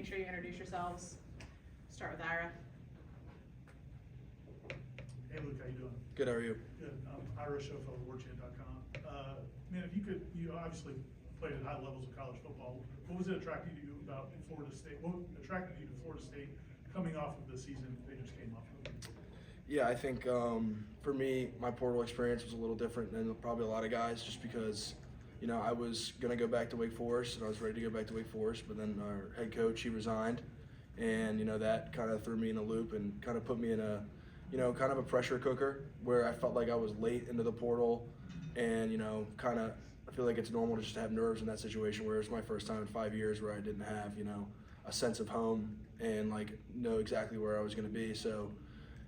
Make sure you introduce yourselves. Start with Ira. Hey Luke, how you doing? Good, how are you? Good. I'm Ira Schofel, WarChant.com. Man, if you obviously played at high levels of college football. What was it attracting you about Florida State? What attracted you to Florida State coming off of the season they just came off of? Yeah, I think for me, my portal experience was a little different than probably a lot of guys, just because, you know, I was going to go back to Wake Forest, and I was ready to go back to Wake Forest, but then our head coach, he resigned, and, you know, that kind of threw me in a loop and kind of put me in a, you know, kind of a pressure cooker where I felt like I was late into the portal, and, you know, kind of, I feel like it's normal just to have nerves in that situation, where it was my first time in 5 years where I didn't have, you know, a sense of home and, like, know exactly where I was going to be. So,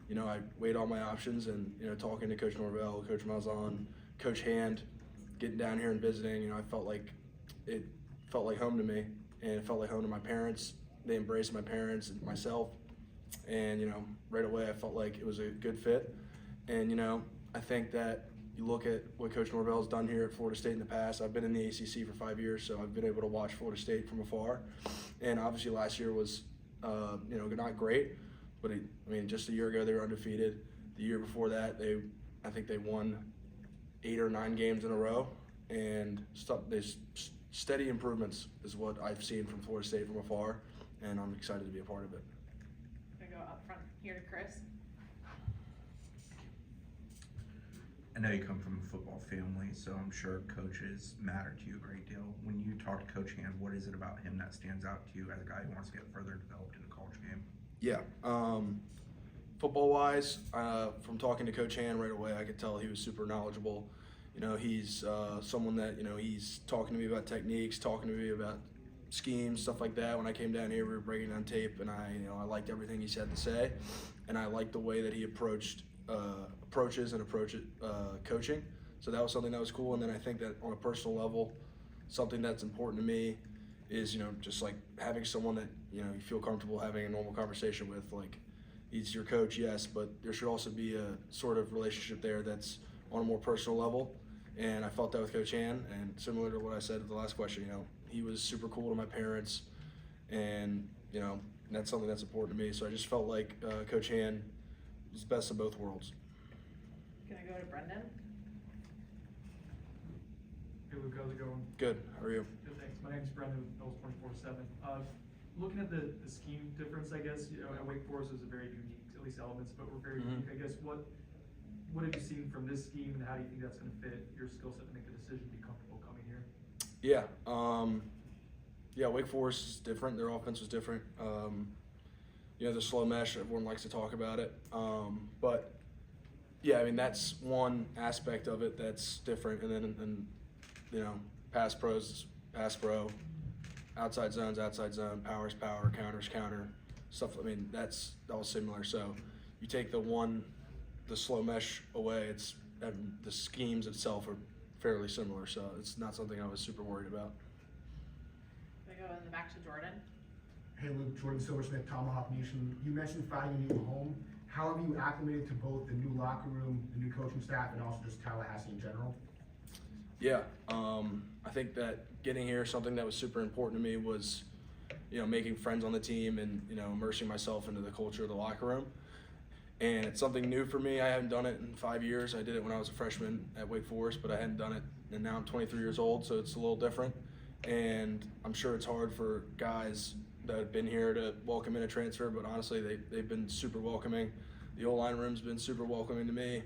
you know, I weighed all my options, and, you know, talking to Coach Norvell, Coach Malzahn, Coach Hand, getting down here and visiting, you know, I felt like it felt like home to me, and it felt like home to my parents. They embraced my parents and myself, and, you know, right away I felt like it was a good fit. And, you know, I think that you look at what Coach Norvell's done here at Florida State in the past. I've been in the ACC for 5 years, so I've been able to watch Florida State from afar. And obviously last year was, you know, not great, but I mean, just a year ago they were undefeated. The year before that, I think they won 8 or 9 games in a row, and there's steady improvements is what I've seen from Florida State from afar, and I'm excited to be a part of it. I'm gonna go up front here to Chris. I know you come from a football family, so I'm sure coaches matter to you a great deal. When you talk to Coach Hand, what is it about him that stands out to you as a guy who wants to get further developed in the college game? Yeah, football-wise, from talking to Coach Hand right away, I could tell he was super knowledgeable. You know, he's someone that, you know, he's talking to me about techniques, talking to me about schemes, stuff like that. When I came down here, we were breaking down tape, and I liked everything he had to say, and I liked the way that he approaches coaching. So that was something that was cool. And then I think that on a personal level, something that's important to me is, you know, just like having someone that, you know, you feel comfortable having a normal conversation with. Like, he's your coach, yes, but there should also be a sort of relationship there that's on a more personal level. And I felt that with Coach Han, and similar to what I said at the last question, you know, he was super cool to my parents, and, you know, that's something that's important to me. So I just felt like Coach Han was the best of both worlds. Gonna go to Brendan. Hey Luke, how's it going? Good, how are you? Good, thanks. My name's Brendan, Mills 24/7. Looking at the scheme difference, I guess, you know, at Wake Forest is a very unique, at least elements, but we're very unique. I guess what have you seen from this scheme, and how do you think that's going to fit your skill set to make the decision to be comfortable coming here? Yeah, yeah, Wake Forest is different. Their offense was different. You know, the slow mesh, everyone likes to talk about it. But yeah, I mean, that's one aspect of it that's different. And then, you know, pass pros, pass pro, outside zones, outside zone, powers, power, counters, counter, stuff. I mean, that's all similar. So you take the slow mesh away, the schemes itself are fairly similar. So it's not something I was super worried about. Gonna go in the back to Jordan. Hey Luke, Jordan Silversmith, Tomahawk Nation. You mentioned finding a new home. How have you acclimated to both the new locker room, the new coaching staff, and also just Tallahassee in general? Yeah, I think that getting here, something that was super important to me was, you know, making friends on the team and, you know, immersing myself into the culture of the locker room. And it's something new for me. I haven't done it in 5 years. I did it when I was a freshman at Wake Forest, but I hadn't done it, and now I'm 23 years old, so it's a little different. And I'm sure it's hard for guys that have been here to welcome in a transfer, but honestly, they've been super welcoming. The O-line room's been super welcoming to me.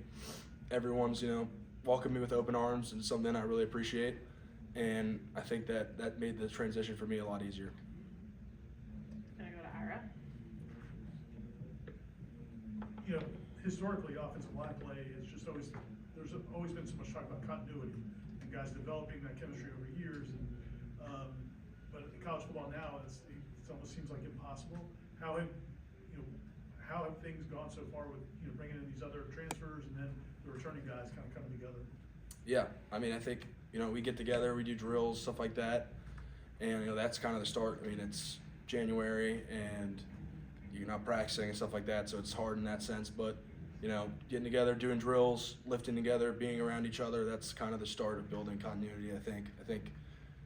Everyone's, you know, welcomed me with open arms, and something I really appreciate. And I think that made the transition for me a lot easier. Gonna go to Ira. You know, historically, offensive line play is just always, there's always been so much talk about continuity and guys developing that chemistry over years. And but in college football now, it almost seems like impossible. How have things gone so far with, you know, bringing in these other transfers and then the returning guys kind of coming together? Yeah, I mean, I think, you know, we get together, we do drills, stuff like that, and, you know, that's kind of the start. I mean, it's January and you're not practicing and stuff like that, so it's hard in that sense. But, you know, getting together, doing drills, lifting together, being around each other, that's kind of the start of building continuity, I think. I think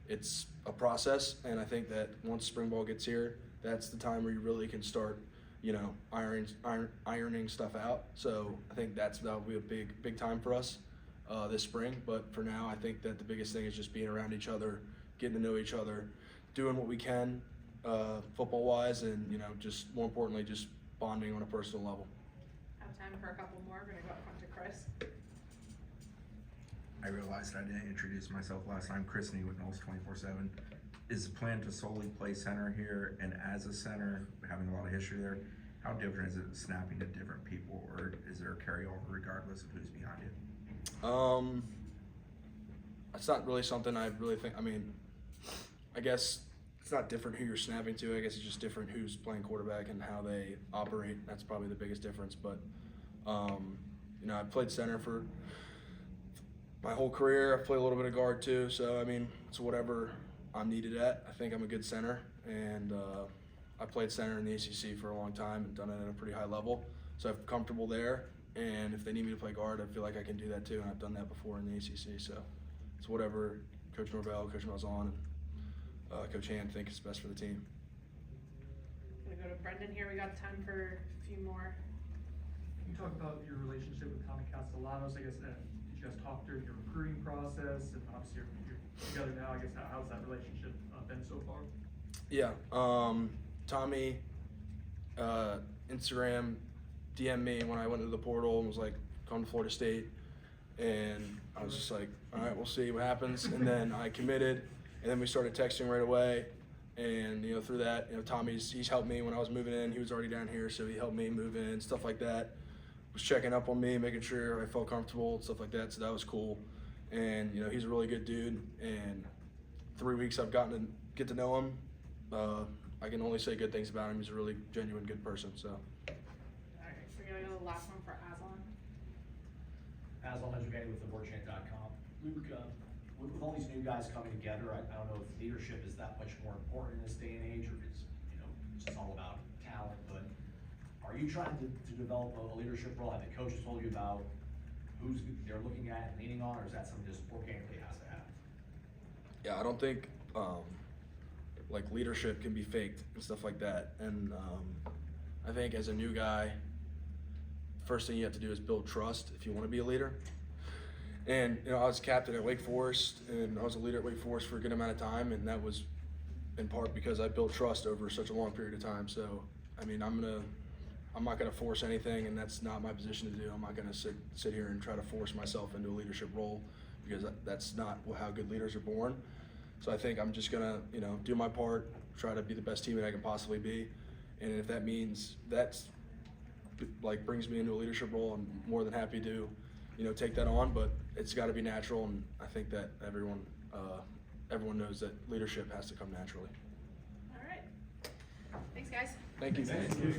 it's a process, and I think that once spring ball gets here, that's the time where you really can start, you know, ironing stuff out. So I think that'll be a big time for us this spring. But for now, I think that the biggest thing is just being around each other, getting to know each other, doing what we can football wise, and you know, just more importantly, just bonding on a personal level. Have time for a couple more. We're gonna go up front to Chris. I realized I didn't introduce myself last time. Chris Knee with Knowles 24/7. Is the plan to solely play center here? And as a center, having a lot of history there, how different is it snapping to different people, or is there a carryover regardless of who's behind you? It's not really something I really think. I mean, I guess it's not different who you're snapping to. I guess it's just different who's playing quarterback and how they operate. That's probably the biggest difference. But you know, I played center for my whole career. I played a little bit of guard too. So I mean, it's whatever I'm needed at. I think I'm a good center, and I played center in the ACC for a long time and done it at a pretty high level. So I'm comfortable there. And if they need me to play guard, I feel like I can do that too. And I've done that before in the ACC. So it's whatever Coach Norvell, Coach Malzahn, and Coach Hand think is best for the team. Gonna go to Brendan here. We got time for a few more. Can you talk about your relationship with Tommy Castellanos? I guess, did you guys talk during your recruiting process? And obviously you're together now. I guess, how's that relationship been so far? Yeah, Tommy, Instagram DM'd me when I went to the portal and was like, come to Florida State. And I was just like, all right, we'll see what happens. And then I committed, and then we started texting right away. And, you know, through that, you know, he's helped me when I was moving in. He was already down here, so he helped me move in, stuff like that. Was checking up on me, making sure I felt comfortable, stuff like that. So that was cool. And, you know, he's a really good dude. And 3 weeks I've gotten to get to know him. I can only say good things about him. He's a really genuine, good person. So. All right, we're gonna go to the last one for Aslan. Aslan Educated with theborchant.com. Luke, with all these new guys coming together, I don't know if leadership is that much more important in this day and age, or if it's, you know, it's just all about talent, but are you trying to develop a leadership role? Have the coaches told you about who's they're looking at and leaning on, or is that something just organically has to happen? Yeah, I don't think like leadership can be faked and stuff like that. And I think as a new guy, first thing you have to do is build trust if you want to be a leader. And you know, I was captain at Wake Forest, and I was a leader at Wake Forest for a good amount of time, and that was in part because I built trust over such a long period of time. So I mean, I'm not gonna force anything, and that's not my position to do. I'm not gonna sit here and try to force myself into a leadership role, because that's not how good leaders are born. So I think I'm just gonna, you know, do my part, try to be the best teammate I can possibly be, and if that means that's like brings me into a leadership role, I'm more than happy to, you know, take that on. But it's got to be natural, and I think that everyone knows that leadership has to come naturally. All right. Thanks, guys. Thank you. Thank you.